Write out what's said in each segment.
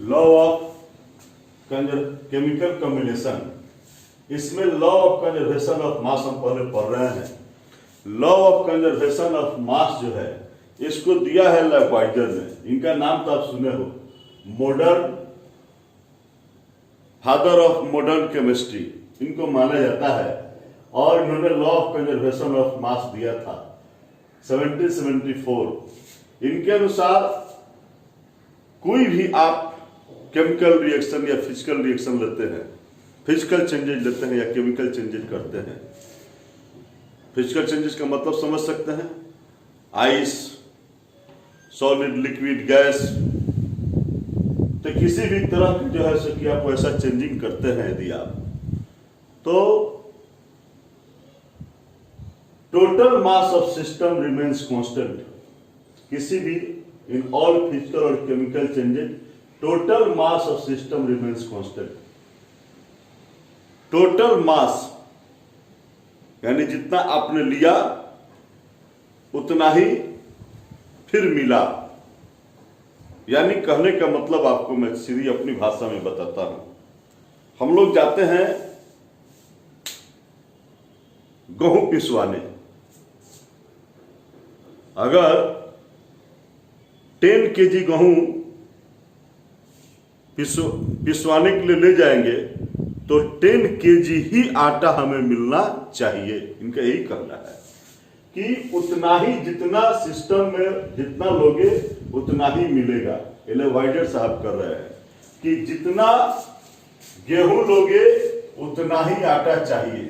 Law of chemical combination, इसमें law of conservation of मास हम पहले पढ़ रहे हैं। लॉ ऑफ कंजर्वेशन ऑफ मास जो है इसको दिया है लैवाइजर ने। इनका नाम तो आप सुने हो, modern father of modern chemistry इनको माना जाता है। और इन्होंने लॉ ऑफ कंजर्वेशन ऑफ मास दिया था 1774। इनके अनुसार कोई भी आप केमिकल रिएक्शन या फिजिकल रिएक्शन लेते हैं, फिजिकल चेंजेस लेते हैं या केमिकल चेंजेस करते हैं। फिजिकल चेंजेस का मतलब समझ सकते हैं, आइस, सॉलिड, लिक्विड, गैस। तो किसी भी तरह की जो है सो कि आप वैसा चेंजिंग करते हैं यदि आप, तो total mass of system remains constant. किसी भी इन ऑल फिजिकल और chemical changes total mass of system remains constant. Total mass यानी जितना आपने लिया उतना ही फिर मिला। यानी कहने का मतलब आपको मैं सीधी अपनी भाषा में बताता हूं। हम लोग जाते हैं गेहूं पिसवाने, अगर 10 केजी गेहूं पिसवाने के लिए ले जाएंगे तो 10 केजी ही आटा हमें मिलना चाहिए। इनका यही कहना है कि उतना ही जितना सिस्टम में जितना लोगे उतना ही मिलेगा। एलेवाइडर साहब कर रहे हैं कि जितना गेहूं लोगे उतना ही आटा चाहिए।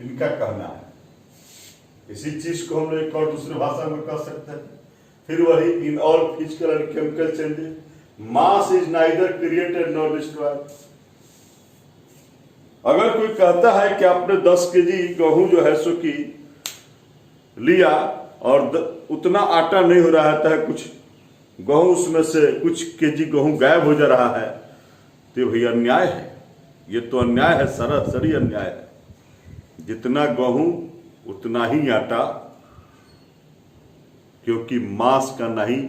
इनका कहना है। इसी चीज को हम लोग एक और दूसरी भाषा में कह सकते हैं। फिर वही इन all physical and chemical changes mass is neither created nor destroyed. अगर कोई कहता है कि आपने 10 केजी गेहूं जो है सो कि लिया और उतना आटा नहीं हो रहा है, कुछ गेहूं उसमें से कुछ केजी गेहूं गायब हो जा रहा है, तो भाई अन्याय है। ये तो अन्याय है, सरासरी अन्याय है। जितना गेहूं उतना ही आटा, क्योंकि मास का नहीं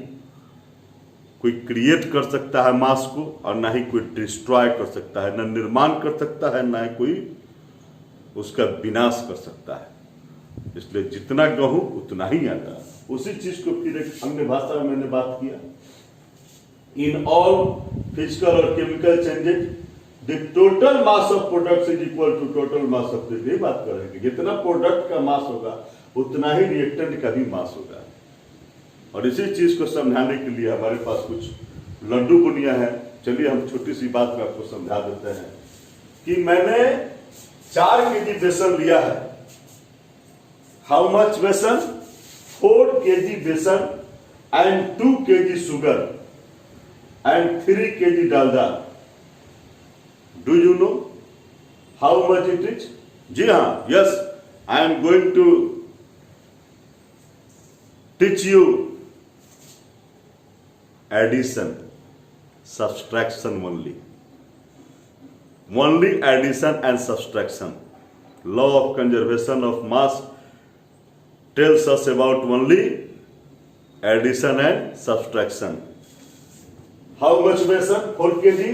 कोई क्रिएट कर सकता है मास को, और ना ही कोई डिस्ट्रॉय कर सकता है, ना निर्माण कर सकता है, ना ही कोई उसका विनाश कर सकता है। इसलिए जितना गेहूं उतना ही आटा। उसी चीज को फिर एक अन्य भाषा में मैंने बात किया, इन ऑल फिजिकल और chemical changes the total mass of product is equal to total mass of the, ये बात करेंगे। जितना प्रोडक्ट का मास होगा उतना ही रिएक्टेंट का भी मास होगा। और इसी चीज को समझाने के लिए हमारे पास कुछ लड्डू बुनिया है। चलिए हम छोटी सी बात में आपको समझा देते हैं कि मैंने 4 केजी बेसन लिया है। हाउ मच बेसन? 4 KG besan and 2 KG sugar and 3 KG Dalda. Do you know how much it is? जी हाँ, yes, I am going to teach you addition, subtraction only addition and subtraction. Law of conservation of mass tells us about only addition and subtraction. How much besan? 4 kg.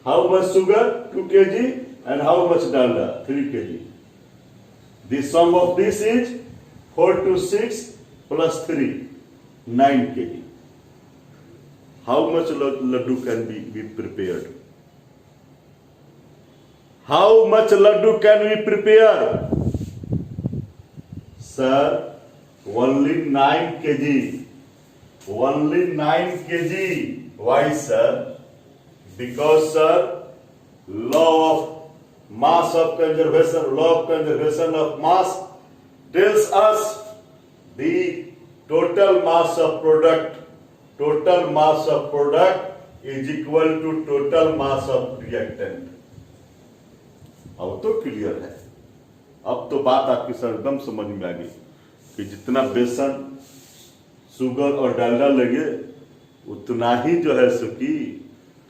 How much sugar? 2 kg. And how much dalda? 3 kg. The sum of this is 4 to 6 plus 3, 9 kg. How much laddu can be prepared? How much laddu can we prepare? Sir, only 9 kg. Only 9 kg. Why, sir? Because, sir, law of mass of conservation, law of conservation of mass tells us the total mass of product. Total mass of product is equal to total mass of reactant. अब तो clear है। अब तो बात आपकी एकदम समझ में आ गई कि जितना बेसन, शुगर और डालडा लगे उतना ही जो है सो कि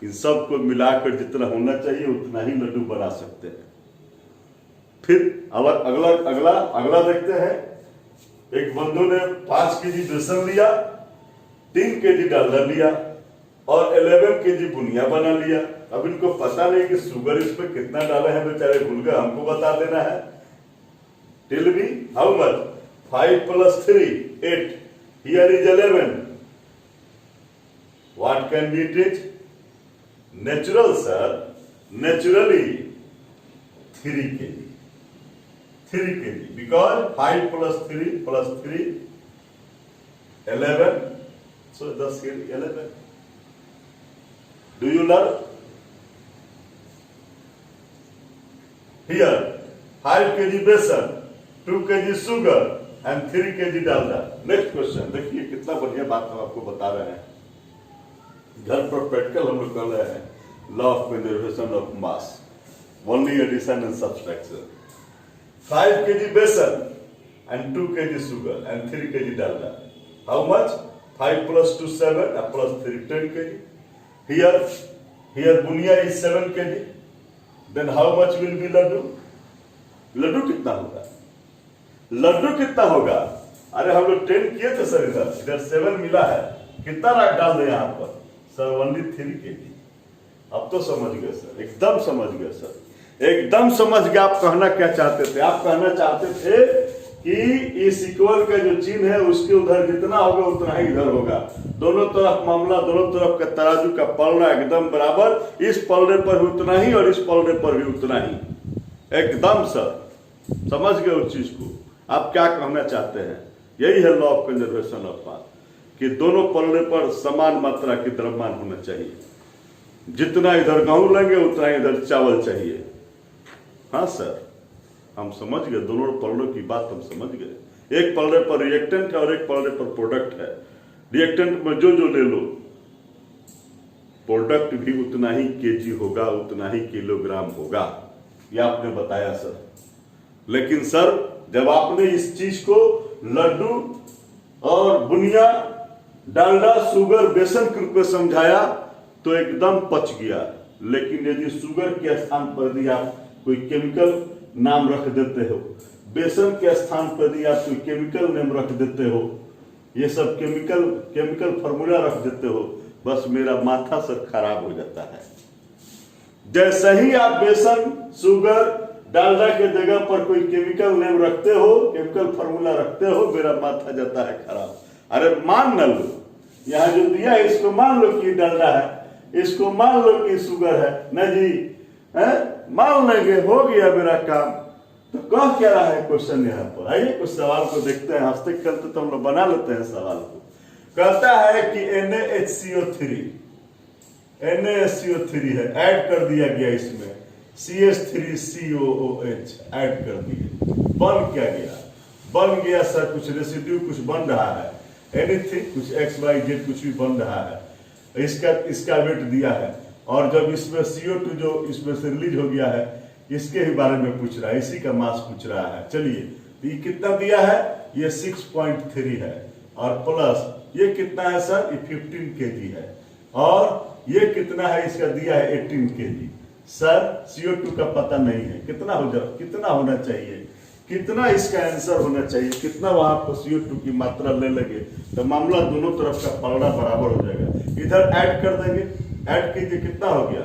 इन सब को मिलाकर जितना होना चाहिए उतना ही लड्डू बना सकते हैं। फिर अगला देखते हैं। एक बंधु ने 5 केजी बेसन लिया 3 kg डालडा लिया और 11 kg बुनिया बना लिया। अब इनको पता नहीं कि शुगर इसमें कितना डाले हैं, बेचारे भूल गए, हमको बता देना है। Tell me how much? 5 + 3 8, here is 11. What can be it? Natural, sir. Naturally 3 kg. 3 kg because 5 + 3 + 3 11, so 10 kg 11. Do you learn? Here 5 kg besan, 2 kg sugar and 3 kg Dalda. Next question देखिए, कितना बढ़िया बात हम आपको बता रहे हैं। घर पर प्रैक्टिकल हम लोग कर रहे हैं। Law of conservation of mass, only addition and subtraction. 5 kg besan and 2 kg sugar and 3 kg Dalda. How much? 5 + 2 7 and + 3 10 kg. Here bunia is 7 kg. Then how much will be laddu? Laddu कितना होगा? लड्डू कितना होगा? अरे हम लोग 10 किए थे सर, इधर 7 मिला है, कितना डाल दे यहाँ पर सर? Only 3 kg। अब तो समझ गए सर, एकदम समझ गए सर, एकदम समझ गए। आप कहना क्या चाहते थे? आप कहना चाहते थे कि इस इक्वल का जो चिन्ह है उसके उधर जितना होगा उतना ही इधर होगा। दोनों तरफ मामला, दोनों तरफ का तराजू का पलड़ा एकदम बराबर, इस पलड़े पर भी उतना ही और इस पलड़े पर भी उतना ही, एकदम सर समझ गए उस चीज को। आप क्या कहना चाहते हैं? यही है लॉ ऑफ कंजर्वेशन ऑफ मास, कि दोनों पलड़े पर समान मात्रा की द्रव्यमान होना चाहिए। जितना इधर गेहूं लेंगे उतना इधर चावल चाहिए। हाँ सर, हम समझ गए, दोनों पलड़ों की बात हम समझ गए। एक पलड़े पर रिएक्टेंट है और एक पलड़े पर प्रोडक्ट है। रिएक्टेंट में जो ले लो, प्रोडक्ट भी उतना ही केजी होगा, उतना ही किलोग्राम होगा। यह आपने बताया सर। लेकिन सर जब आपने इस चीज को लड्डू और बुनिया, डालडा, शुगर, बेसन के रूप में समझाया तो एकदम पच गया। लेकिन यदि शुगर के स्थान पर यदि आप कोई केमिकल नाम रख देते हो, बेसन के स्थान पर यदि आप कोई केमिकल नेम रख देते हो, ये सब केमिकल फार्मूला रख देते हो, बस मेरा माथा सब खराब हो जाता है। जैसे ही आप बेसन, शुगर, डालडा के जगह पर कोई केमिकल नेम रखते हो, केमिकल फार्मूला रखते हो, मेरा माथा जाता है खराब। अरे मान न लो, यहाँ जो दिया है इसको मान लो कि डालडा है, इसको मान लो कि शुगर है, न जी है, मान लेंगे, हो गया मेरा काम। तो कह क्या रहा है क्वेश्चन यहाँ पर? आइए कुछ सवाल को देखते हैं। हंसते खेलते तो हम लोग बना लेते हैं सवाल को। कहता है कि NaHCO3 है, ऐड कर दिया गया, इसमें CH3COOH ऐड कर दिए। बन क्या गया? बन गया सर कुछ रेसिड्यू, कुछ बन रहा है, एनीथिंग, कुछ XYZ कुछ भी बन रहा है। इसका वेट दिया है, और जब इसमें CO2 जो इसमें से रिलीज हो गया है, इसके ही बारे में पूछ रहा है, इसी का मास पूछ रहा है। चलिए, तो ये कितना दिया है? ये 6.3 है, और प्लस ये कितना है सर? ये 15 kg है, और ये कितना है? इसका दिया है 18 kg। सर CO2 का पता नहीं है, कितना होना चाहिए, कितना इसका आंसर होना चाहिए, कितना वहां पर CO2 की मात्रा ले लेंगे तो मामला दोनों तरफ का पलड़ा बराबर हो जाएगा। इधर ऐड कर देंगे, ऐड कीजिए, कितना हो गया?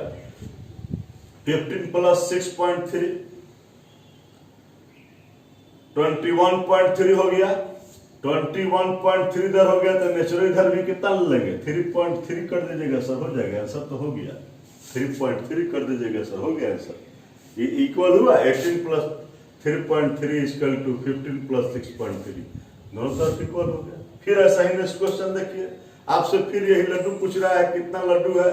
15 + 6.3 21.3 हो गया। 21.3 इधर हो गया, तो नेचुरल इधर भी कितना ले लेंगे? 3.3 कर दीजिएगा सर, हो जाएगा आंसर, तो हो गया 3.3 कर दीजिएगा सर, हो गया आंसर। ये इक्वल हुआ 18 + 3.3 = 15 + 6.3, दोनों तरफ इक्वल हो गया। फिर ऐसा ही नेक्स्ट क्वेश्चन देखिए, आपसे फिर यही लड्डू पूछ रहा है, कितना लड्डू है,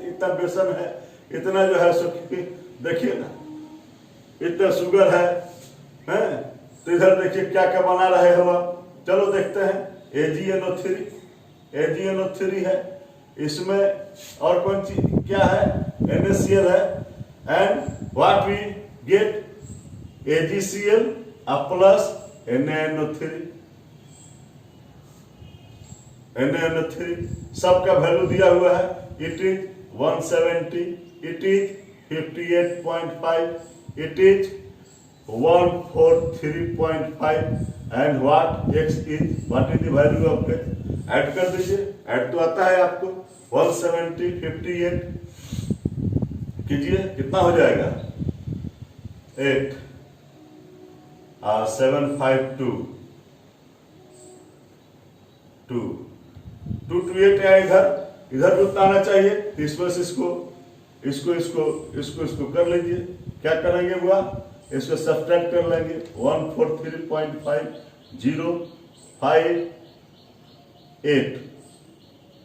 इतना बेसन है, इतना जो है सो देखिए ना, इतना शुगर है, तो इधर देखिए क्या क्या बना रहे हो आप। चलो देखते हैं। AgNO3 है, इसमें और कौन चीज क्या है? NaCl है, and what we get? AgCl plus NaNO3 सबका वैल्यू दिया हुआ है। It is 170, it is 58.5, it is 143.5 and what x is what is the value of x। Add कर दीजिए, ऐड तो आता है आपको 170 58 कीजिए, कितना हो जाएगा 8 752 2 2 to 8 है, इधर भी उतना आना चाहिए। तो इसमें से इसको कर लीजिए। क्या करेंगे हुआ, इसको सब्ट्रैक्ट कर लेंगे 143.5 0 5 8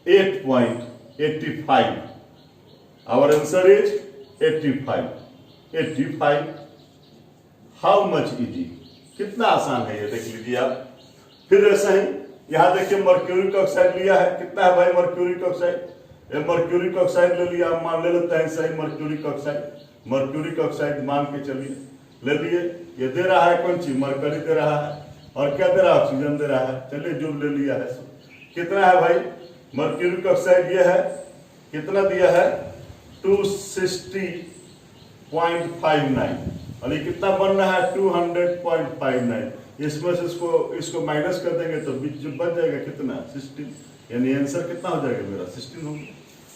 8.85। Our answer is 85। How much easy, कितना आसान है ये, देख लीजिए आप। फिर ऐसा ही यहां देखिए मर्क्यूरिक ऑक्साइड लिया है, कितना है भाई मर्क्यूरिक ऑक्साइड, ये मर्क्यूरिक ऑक्साइड ले लिया, हम मान ले लेते हैं सही मर्क्यूरिक ऑक्साइड मान के चलिए, ले लिए। ये दे रहा है कौन सी, मरकरी दे रहा है, और क्या दे रहा है, ऑक्सीजन दे रहा है। चलिए जो ले लिया है, कितना है भाई मर्क्यूरिक ऑक्साइड, ये है कितना दिया है 260.59, और ये कितना बन रहा है 200.59। इसमें से इसको माइनस कर देंगे तो बीच जो बच जाएगा कितना 16, यानी आंसर कितना हो जाएगा मेरा 16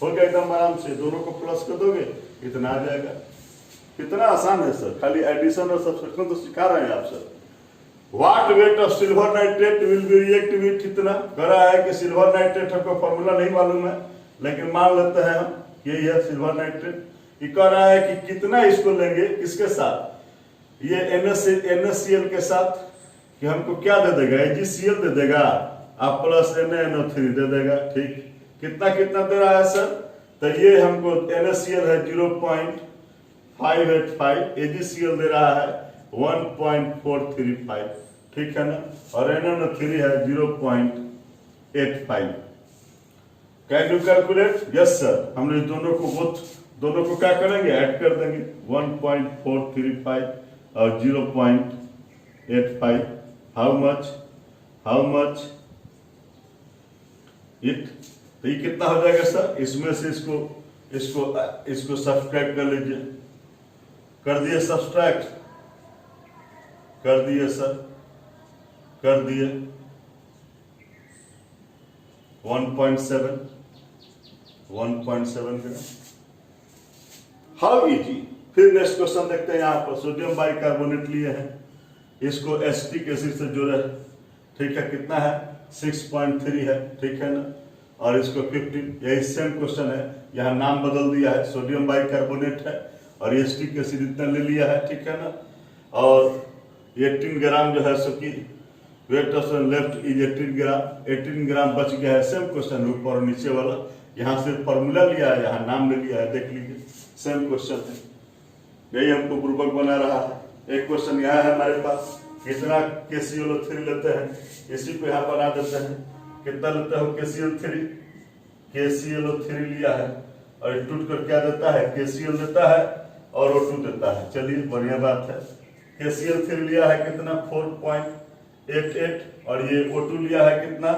हो गया एकदम आराम से। दोनों को प्लस कर दोगे इतना आ जाएगा। कितना आसान है सर, खाली एडिशन और सब्ट्रैक्शन तो सिखा रहे हैं आप sir. What weight of silver nitrate will be react with, कितना कह रहा है कि सिल्वर नाइट्रेट हमको फॉर्मूला नहीं मालूम है, लेकिन मान लेते हैं हम यही है सिल्वर नाइट्रेट। ये कह रहा है कि कितना इसको लेंगे, किसके साथ, ये NaCl के साथ, कि हमको क्या दे देगा AgCl दे देगा, आप प्लस NaNO3 दे देगा। ठीक, कितना दे रहा है सर, तो ये हमको NaCl है 0.585, AgCl दे रहा है 1.435, ठीक है ना, और NaNO3 है 0.85। Can you calculate, yes sir. हमने दोनों को क्या करेंगे, ऐड कर देंगे 1.435 और 0.85। हाउ मच इट, तो ये कितना हो जाएगा सर, इसमें से इसको सब्ट्रैक्ट कर लीजिए। कर दिए सब्ट्रैक्ट, कर दिए सर, कर दिए 1.7 ग्राम। How easy. फिर नेक्स्ट क्वेश्चन देखते हैं। यहाँ पर सोडियम बाइकार्बोनेट लिए हैं, इसको एसिटिक एसिड से जोड़े, ठीक है, कितना है 6.3 है, ठीक है ना, और इसको 15, यही सेम क्वेश्चन है। यहाँ नाम बदल दिया है, सोडियम बाइकार्बोनेट है और एसिटिक एसिड इतना ले लिया है, ठीक है ना, और 18 ग्राम जो है सो की वेट ऑफ लेफ्ट इज 18 ग्राम बच गया है। सेम क्वेश्चन ऊपर और नीचे वाला, यहाँ से फॉर्मूला लिया है, यहाँ नाम ले लिया है, देख लीजिए सेम क्वेश्चन है, यही हमको पूर्वक बना रहा है। एक क्वेश्चन यहाँ है हमारे पास, कितना KClO3 लेते हैं, इसी को यहाँ बना देते हैं। कितना लेते हो KClO3 लिया है, और टूट कर क्या देता है, KCl देता है और O2 देता है। चलिए बढ़िया बात है। KCl3 लिया है कितना 4.88, और ये O2 लिया है कितना,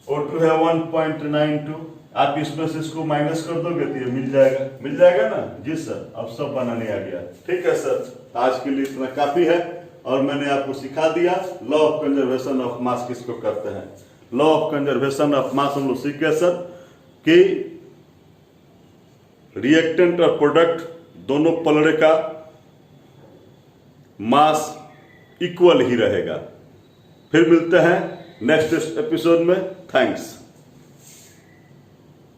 O2 है 1.92। आप इसमें से इसको माइनस कर दोगे तो ये मिल जाएगा ना जी सर। अब सब बनाने आ गया, ठीक है सर। आज के लिए इतना काफी है, और मैंने आपको सिखा दिया लॉ ऑफ कंजर्वेशन ऑफ मास किसको करते हैं। लॉ ऑफ कंजर्वेशन ऑफ मास हम लोग सीख गए सर कि रिएक्टेंट और प्रोडक्ट दोनों पलड़े का मास इक्वल ही रहेगा। फिर मिलते हैं नेक्स्ट एपिसोड में। थैंक्स।